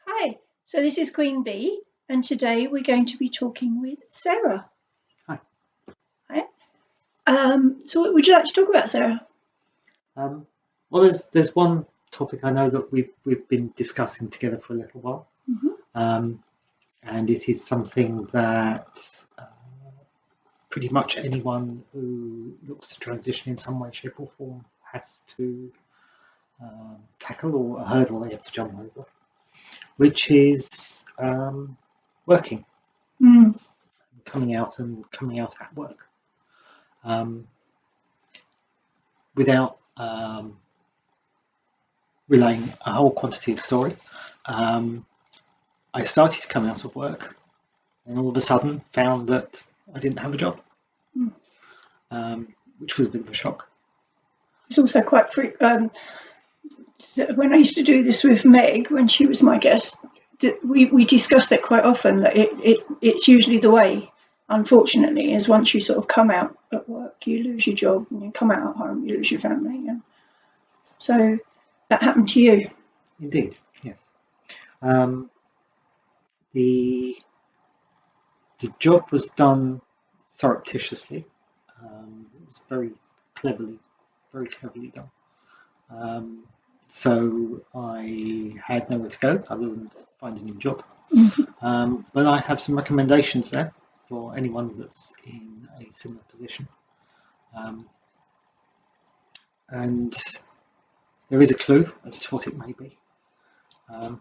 Hi, so this is Queen Bee, and today we're going to be talking with Sarah. Hi. Hi. So what would you like to talk about, Sarah? Um, well, there's one topic I know that we've been discussing together for a little while, Hmm. um, and it is something that uh, pretty much anyone who looks to transition in some way, shape, or form has to tackle, or a hurdle they have to jump over, which is working, Mm. coming out at work um, without relaying a whole quantity of story. Um, I started to come out of work and all of a sudden found that I didn't have a job, Mm. which was a bit of a shock. It's also quite when I used to do this with Meg, when she was my guest, we discussed it quite often that it's usually the way, unfortunately, is once you sort of come out at work, you lose your job, and you come out at home, you lose your family. And so that happened to you. Indeed, yes. Um, the the job was done surreptitiously. It was very cleverly done. Um, so I had nowhere to go other than find a new job. Mhm. But I have some recommendations there for anyone that's in a similar position. Um, and there is a clue as to what it may be.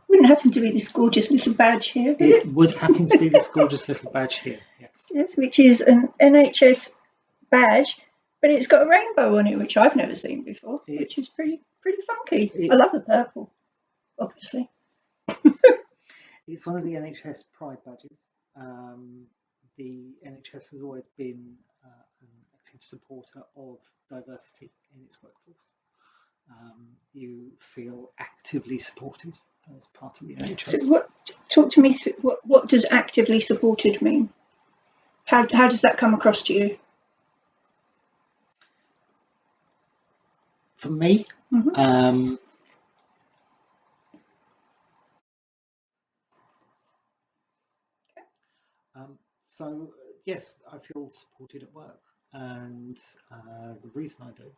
Wouldn't happen to be this gorgeous little badge here, would It it? would happen to be this gorgeous little badge here, yes. Yes, which is an NHS badge, but it's got a rainbow on it, which I've never seen before, which It's is pretty funky. I it, love the purple, obviously. it's one of the NHS Pride badges. Um, the NHS has always been an active supporter of diversity in its workforce. You feel actively supported as part of the So, NHS. what? Talk to me through what does actively supported mean? How does that come across to you? For me, Hmm. um, so yes, I feel supported at work, and the reason I do.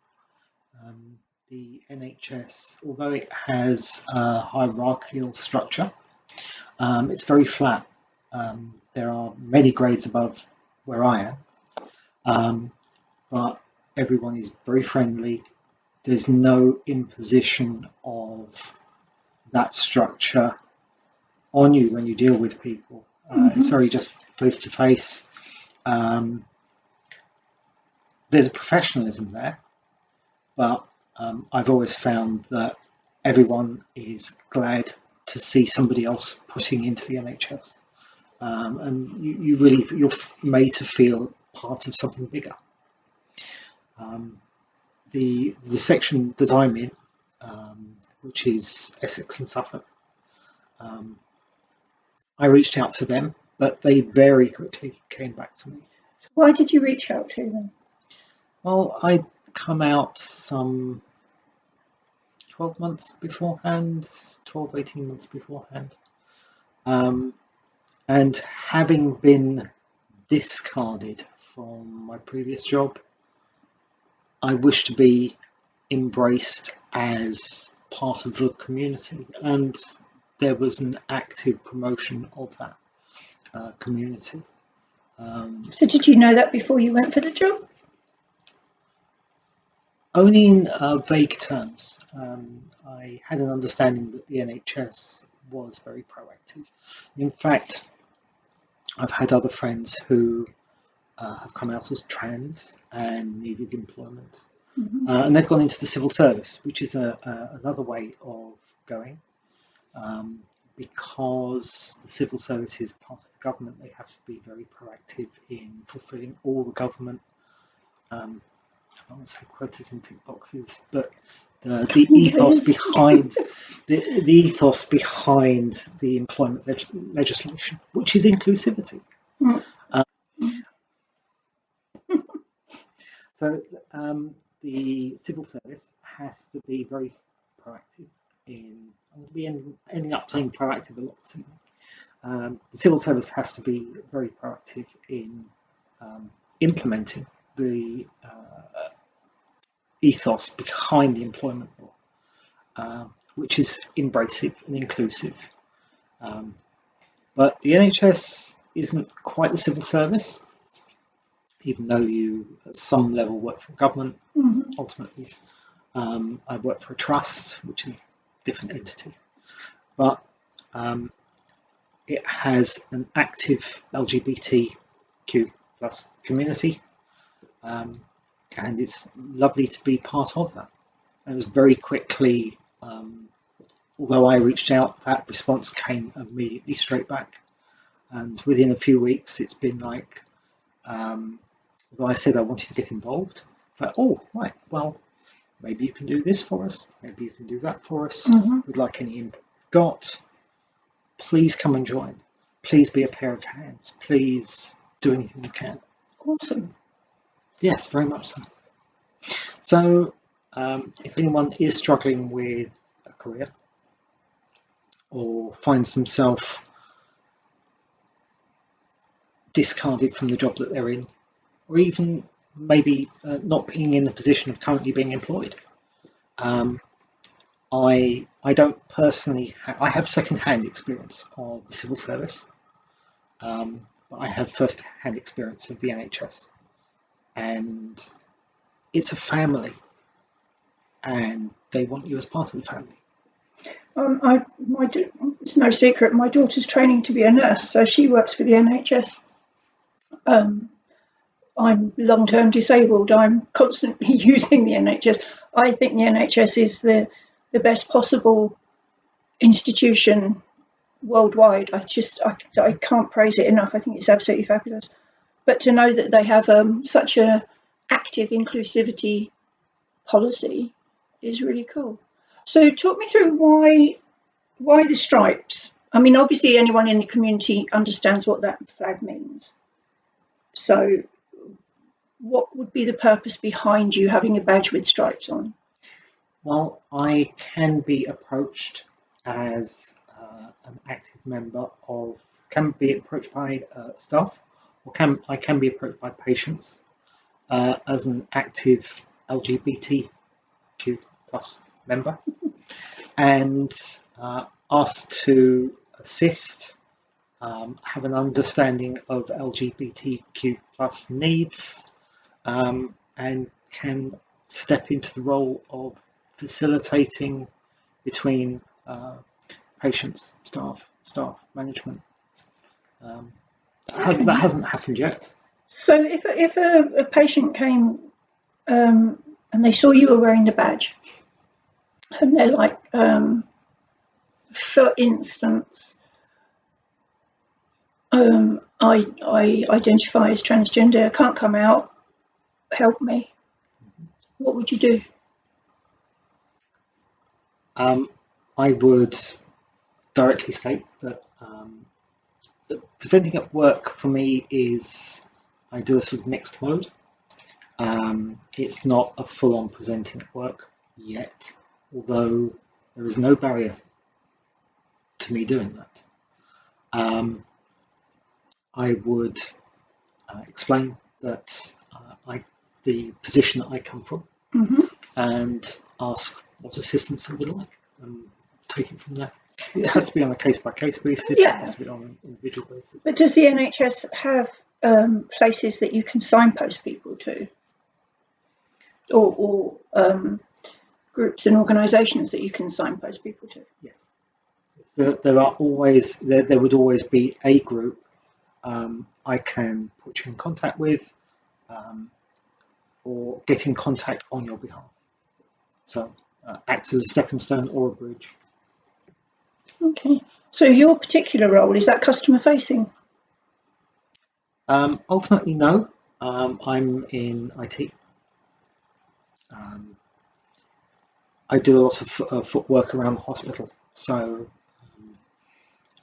The NHS, although it has a hierarchical structure, it's very flat. There are many grades above where I am, um, but everyone is very friendly. There's no imposition of that structure on you when you deal with people. It's Hmm. very just face to face. There's a professionalism there, but I've always found that everyone is glad to see somebody else putting into the NHS, and you're made to feel part of something bigger. Um, the section that I'm in, which is Essex and Suffolk, um, I reached out to them, but they very quickly came back to me. Why did you reach out to them? Well, I'd come out some 12 months beforehand, 12, 18 months beforehand. Um, and having been discarded from my previous job, I wish to be embraced as part of the community. And there was an active promotion of that community. Um, So, did you know that before you went for the job? Only in vague terms. I had an understanding that the NHS was very proactive. In fact, I've had other friends who have come out as trans and needed employment. Hmm. And they've gone into the civil service, which is another way of going. Um, because the civil service is part of the government, they have to be very proactive in fulfilling all the government, um, I don't want to say quotas and tick boxes, but the ethos There's behind the ethos behind the employment legislation, which is inclusivity. Mm. Uh, so the civil service has to be very proactive. in. I'm going to be ending up saying proactive a lot soon. The civil service has to be very proactive in implementing the ethos behind the employment law, which is embracive and inclusive. But the NHS isn't quite the civil service, even though you at some level work for government. Ultimately, I work for a trust, which is a different entity, but it has an active LGBTQ plus community, and it's lovely to be part of that. It was very quickly, although I reached out, that response came immediately straight back, and within a few weeks it's been like, although I said I wanted to get involved, but oh right, well maybe you can do this for us, maybe you can do that for us, we'd like any input you've got, please come and join, please be a pair of hands, please do anything you can. Awesome. Yes, very much so. So if anyone is struggling with a career or finds themselves discarded from the job that they're in, or even maybe not being in the position of currently being employed, I don't personally I have second-hand experience of the civil service, but I have first-hand experience of the NHS, and it's a family, and they want you as part of the family. It's no secret, my daughter's training to be a nurse, so she works for the NHS. I'm long-term disabled. I'm constantly using the NHS. I think the NHS is the best possible institution worldwide. I can't praise it enough. I think it's absolutely fabulous. But to know that they have such a active inclusivity policy is really cool. So talk me through why the stripes? I mean, obviously anyone in the community understands what that flag means. So what would be the purpose behind you having a badge with stripes on? Well, I can be approached as an active member of, can be approached by staff, or I can be approached by patients as an active LGBTQ plus member, and asked to assist, have an understanding of LGBTQ plus needs, and can step into the role of facilitating between patients, staff, management. That hasn't happened yet. So if a patient came and they saw you were wearing the badge, and they're like, for instance, I identify as transgender, I can't come out, help me. What would you do? I would directly state that presenting at work for me is, I do a sort of mixed mode. It's not a full-on presenting at work yet, although there is no barrier to me doing that. I would explain that the position that I come from, and ask what assistance they would like, and take it from there. It has to be on a case-by-case basis. Yeah. It has to be on an individual basis. But does the NHS have places that you can signpost people to, or groups and organisations that you can signpost people to? Yes. So there would always be a group I can put you in contact with, or get in contact on your behalf. So act as a stepping stone or a bridge. Okay. So your particular role, is that customer facing? Ultimately, no. I'm in IT. I do a lot of footwork around the hospital, so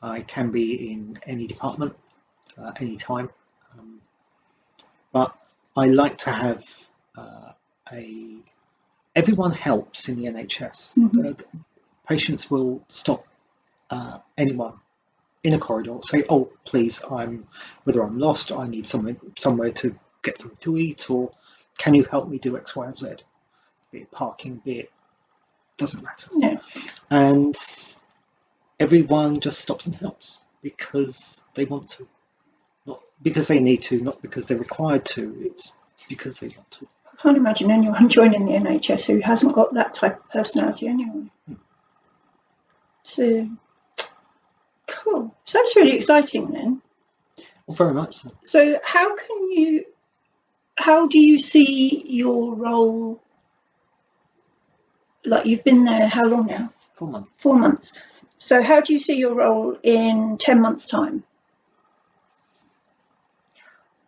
I can be in any department, any time. But I like to have everyone helps in the NHS. patients will stop anyone in a corridor, say, "Oh, please, whether I'm lost, I need somewhere to get something to eat, or can you help me do X, Y, or Z? Be it parking, be it doesn't matter." Yeah. And everyone just stops and helps because they want to, not because they need to, not because they're required to. It's because they want to. I can't imagine anyone joining the NHS who hasn't got that type of personality anyway. So, cool. So that's really exciting then. Well, very much so. So how do you see your role? Like, you've been there how long now? 4 months. 4 months. So how do you see your role in 10 months' time?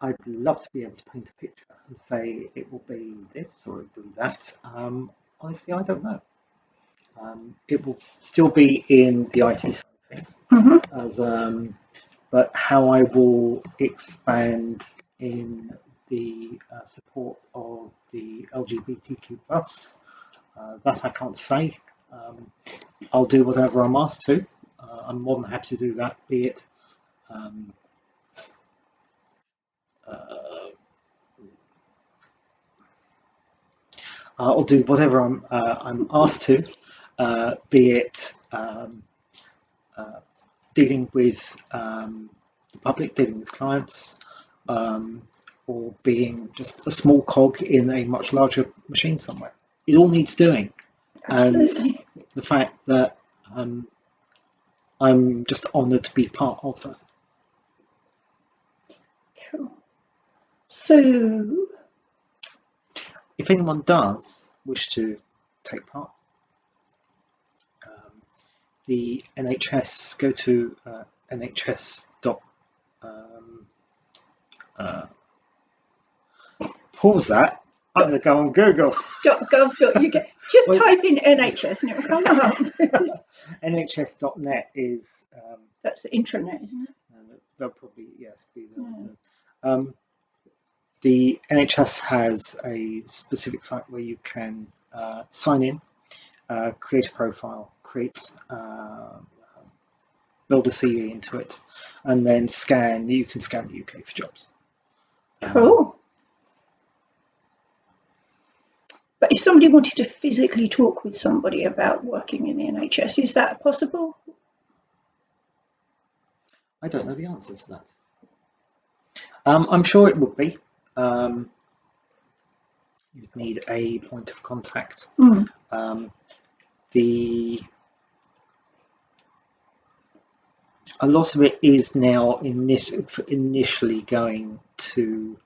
I'd love to be able to paint a picture and say it will be this or it will be that. Honestly, I don't know. It will still be in the IT side of things, Mm-hmm. but how I will expand in the support of the LGBTQ plus, that I can't say. I'll do whatever I'm asked to. I'm more than happy to do that, be it uh, I'll do whatever I'm asked to, be it dealing with the public, dealing with clients, or being just a small cog in a much larger machine somewhere. It all needs doing, and Absolutely. the fact that I'm just honoured to be part of that. Cool. So, If anyone does wish to take part, the NHS, go to NHS. Pause that. I'm going to go on Google. .gov.uk. Just Well, type in NHS and it'll come up. NHS.net is. That's the intranet, isn't it? They'll probably be the NHS has a specific site where you can sign in, create a profile, build a CV into it, and then scan. You can scan the UK for jobs. Cool. But if somebody wanted to physically talk with somebody about working in the NHS, is that possible? I don't know the answer to that. I'm sure it would be. You'd need a point of contact. A lot of it is now initially going to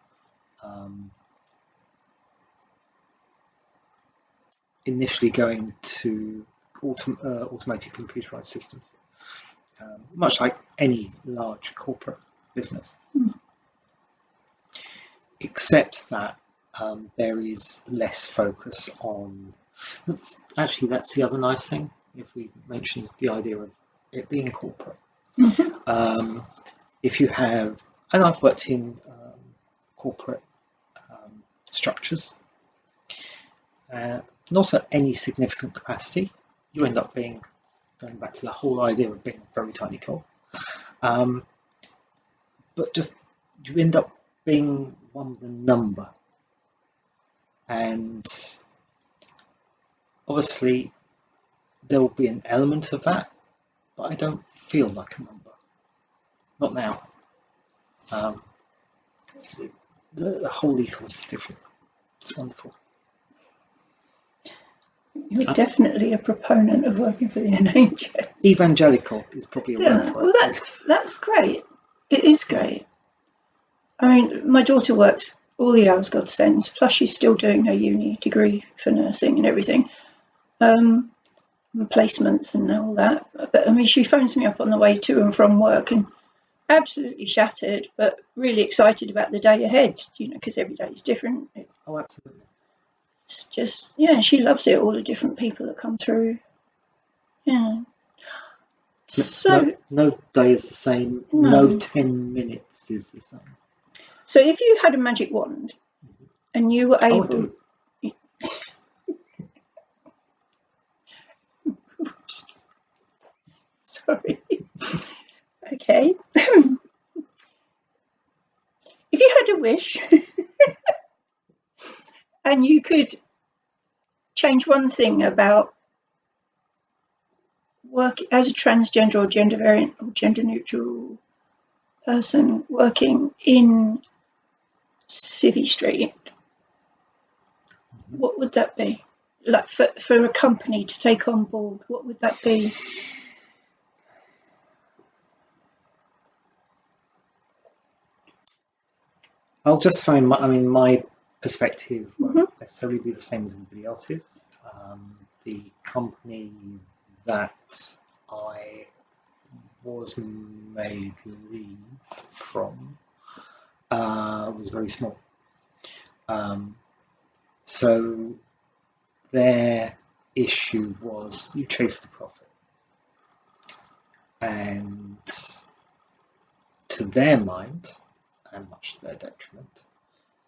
automated computerized systems, much like any large corporate business, except that there is less focus on. That's the other nice thing. If we mention the idea of it being corporate, if you have, and I've worked in corporate structures, not at any significant capacity, you end up going back to the whole idea of being a very tiny cog. But just you end up being one with a number, and obviously there will be an element of that, but I don't feel like a number. Not now. The whole ethos is different. It's wonderful. You're definitely a proponent of working for the NHS. Evangelical is probably a word for it. Well, that's great. It is great. I mean, my daughter works all the hours God sends, plus she's still doing her uni degree for nursing and everything, and placements and all that. But I mean, she phones me up on the way to and from work and absolutely shattered, but really excited about the day ahead, because every day is different. Oh, absolutely. It's just, she loves it, all the different people that come through. Yeah. So no day is the same. No 10 minutes is the same. So if you had a magic wand and you were able... wish, and you could change one thing about work as a transgender or gender variant or gender neutral person working in Civvy Street, what would that be? Like for a company to take on board, what would that be? I'll just say, my perspective won't necessarily be the same as everybody else's. The company that I was made leave from was very small. So their issue was you chase the profit. And to their mind, and much to their detriment,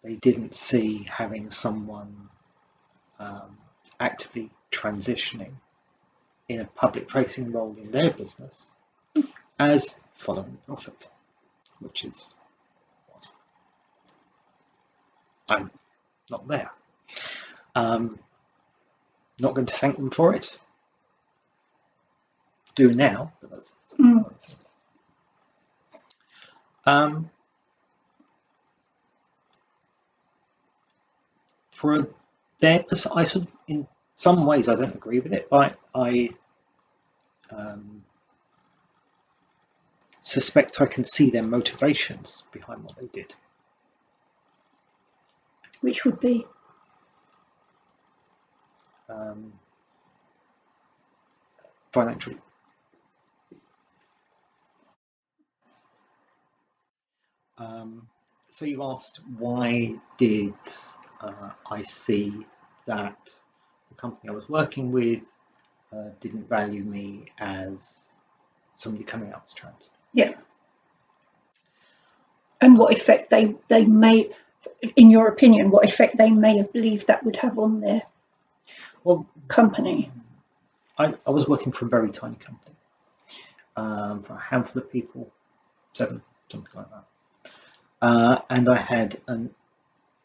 they didn't see having someone actively transitioning in a public facing role in their business as following profit, which is what I'm not there. Not going to thank them for it. Do now, but that's for their I sort of, in some ways I don't agree with it, but I suspect I can see their motivations behind what they did. Which would be? Financial. So you asked, why did I see that the company I was working with didn't value me as somebody coming out as trans? Yeah. And what effect they may, in your opinion, what effect they may have believed that would have on their company? I was working for a very tiny company, for a handful of people, 7, something like that. And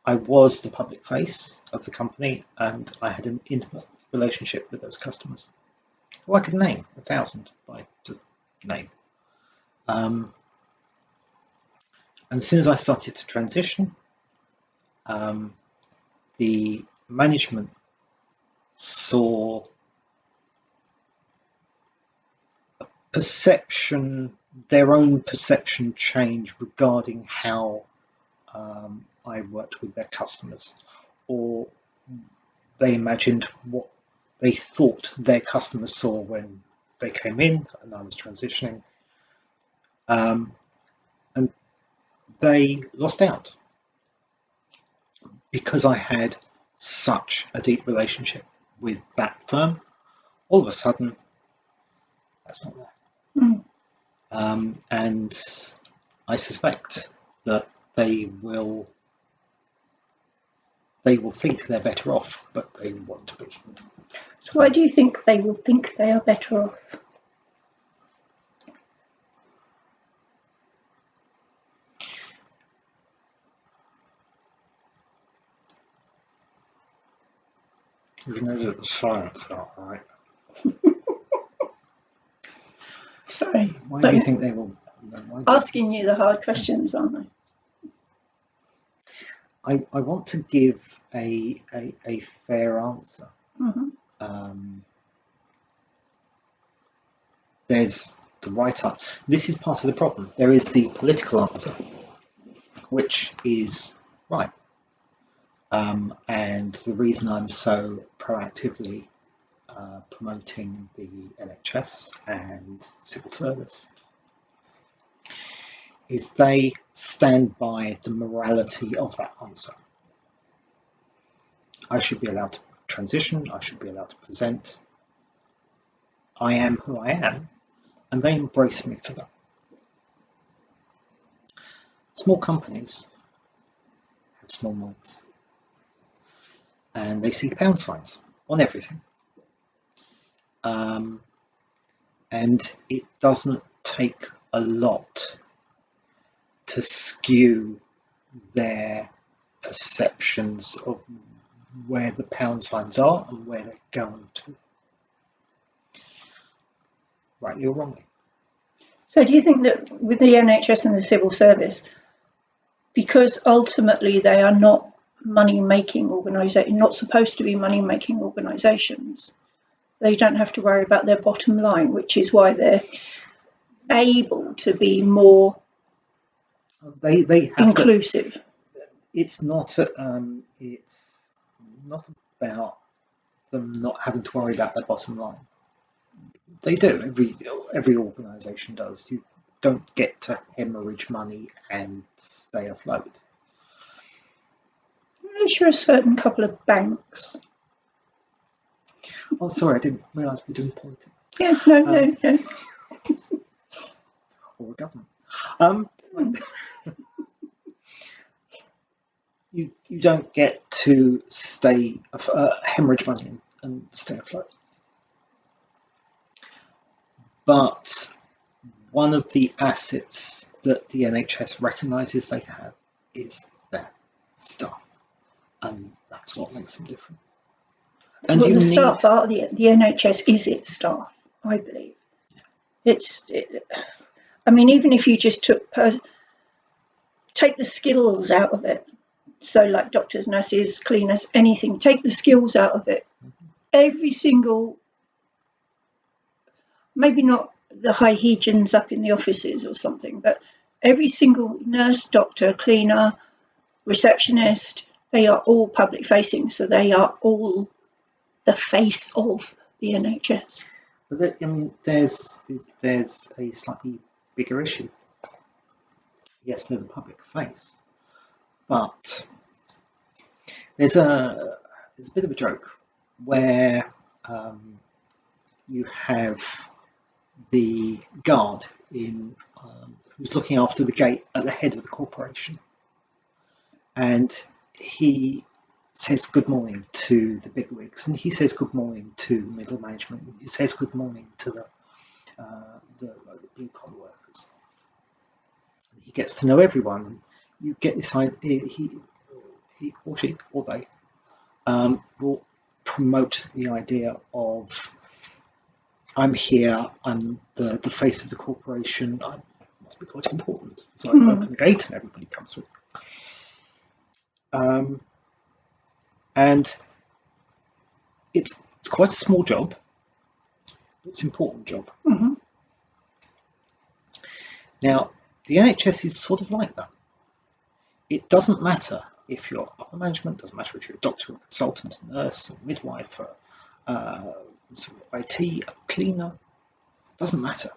I was the public face of the company, and I had an intimate relationship with those customers. Well, I could name 1,000 by just name. And as soon as I started to transition, the management saw a perception, their own perception change regarding how I worked with their customers, or they imagined what they thought their customers saw when they came in and I was transitioning, and they lost out because I had such a deep relationship with that firm. All of a sudden, that's not there. And I suspect that they will think they're better off, but they want to be. So why do you think they will think they are better off? You know that the science not right. Sorry. Why do you think they will? Asking you the hard questions, aren't I want to give a fair answer. There's the right answer. This is part of the problem. There is the political answer, which is right. And the reason I'm so proactively promoting the NHS and civil service is they stand by the morality of that answer. I should be allowed to transition, I should be allowed to present. I am who I am, and they embrace me for that. Small companies have small minds, and they see pound signs on everything. And it doesn't take a lot to skew their perceptions of where the pound signs are and where they're going to. Rightly or wrongly. So do you think that with the NHS and the civil service, because ultimately they are not money-making organisations, not supposed to be money-making organisations, they don't have to worry about their bottom line, which is why they're able to be more They have inclusive. It's not about them not having to worry about their bottom line. They do. Every organisation does. You don't get to hemorrhage money and stay afloat. I'm sure a certain couple of banks. Oh, sorry, I didn't realise we were doing politics. Yeah, no. Or the government. You don't get to stay hemorrhage money and stay afloat. But one of the assets that the NHS recognises they have is their staff, and that's what makes them different. And well, the staff are the NHS is its staff, I believe. I mean, even if you just take the skills out of it, so like doctors, nurses, cleaners, anything, take the skills out of it. Every single, maybe not the high hygiens up in the offices or something, but every single nurse, doctor, cleaner, receptionist, they are all public facing, so they are all the face of the NHS. But there's a slightly bigger issue. Yes, they're the public face, but there's a bit of a joke where you have the guard who's looking after the gate at the head of the corporation, and he says good morning to the bigwigs, and he says good morning to middle management, and he says good morning to the blue collar workers. He gets to know everyone. You get this idea. He or she or they will promote the idea of I'm here, I'm the face of the corporation, I must be quite important. So I open the gate and everybody comes through. And it's quite a small job, but it's an important job. Mm-hmm. Now, the NHS is sort of like that. It doesn't matter if you're upper management, doesn't matter if you're a doctor, a consultant, a nurse, a midwife, sort of IT, a cleaner, doesn't matter.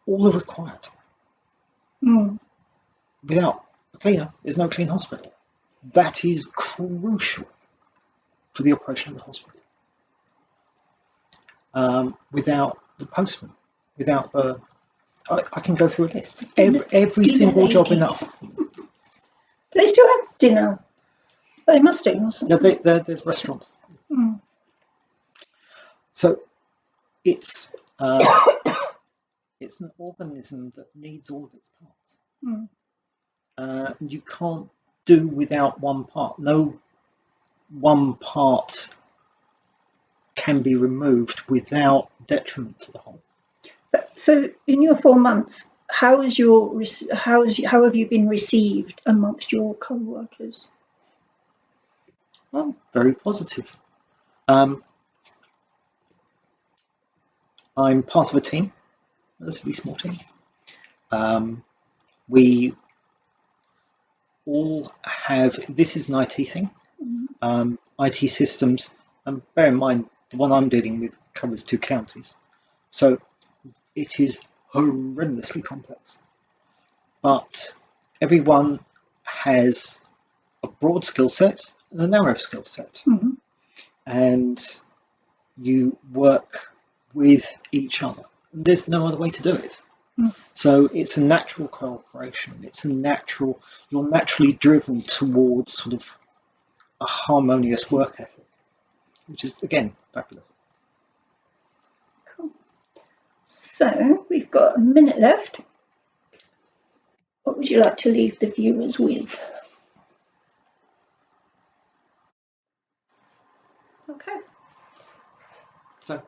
All are required. Without a cleaner, there's no clean hospital. That is crucial for the operation of the hospital. Without the postman, without the... I can go through a list. Every single job in that... Do they still have dinner? They must do, mustn't they? There's restaurants. So it's it's an organism that needs all of its parts. You can't do without one part. No one part can be removed without detriment to the whole. So, in your 4 months, how have you been received amongst your co-workers? Well, very positive. I'm part of a team, a relatively small team. We all have, this is an IT thing, IT systems, and bear in mind, the one I'm dealing with covers 2 counties. So it is horrendously complex. But everyone has a broad skill set and a narrow skill set. And you work with each other. There's no other way to do it. So it's a natural cooperation. You're naturally driven towards sort of a harmonious work ethic, which is, again, fabulous. Cool. So we've got a minute left. What would you like to leave the viewers with? Okay. So,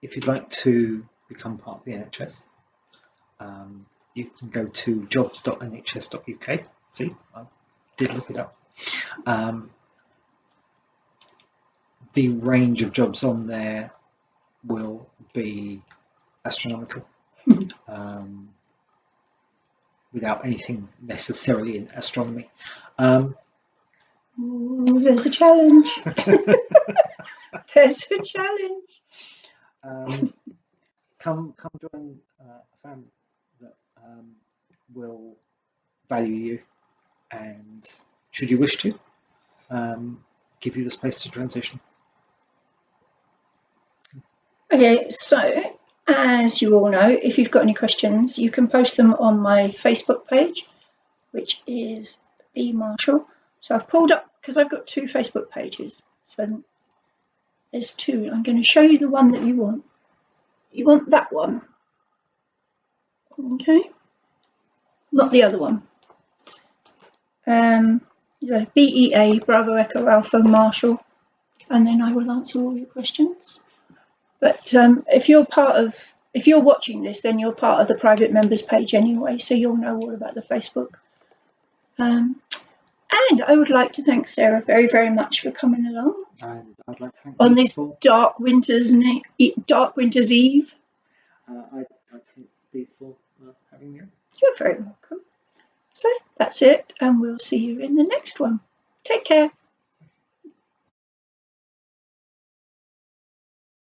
if you'd like to become part of the NHS, you can go to jobs.nhs.uk. See, I did look it up. The range of jobs on there will be astronomical, without anything necessarily in astronomy. Ooh, there's a challenge. There's a challenge. Come join a family that will value you, and should you wish to, give you the space to transition. Okay, so as you all know, if you've got any questions, you can post them on my Facebook page, which is Bea Marshall. So I've pulled up, because I've got 2 Facebook pages. So there's 2. I'm going to show you the one that you want. You want that one. Okay. Not the other one. BEA, Bravo Echo Alpha Marshall. And then I will answer all your questions. But if you're watching this, then you're part of the private members page anyway, so you'll know all about the Facebook. And I would like to thank Sarah very, very much for coming along. And I'd like to thank on you this for, dark winter's eve. I'd thank you for having me on. You're very welcome. So that's it, and we'll see you in the next one. Take care.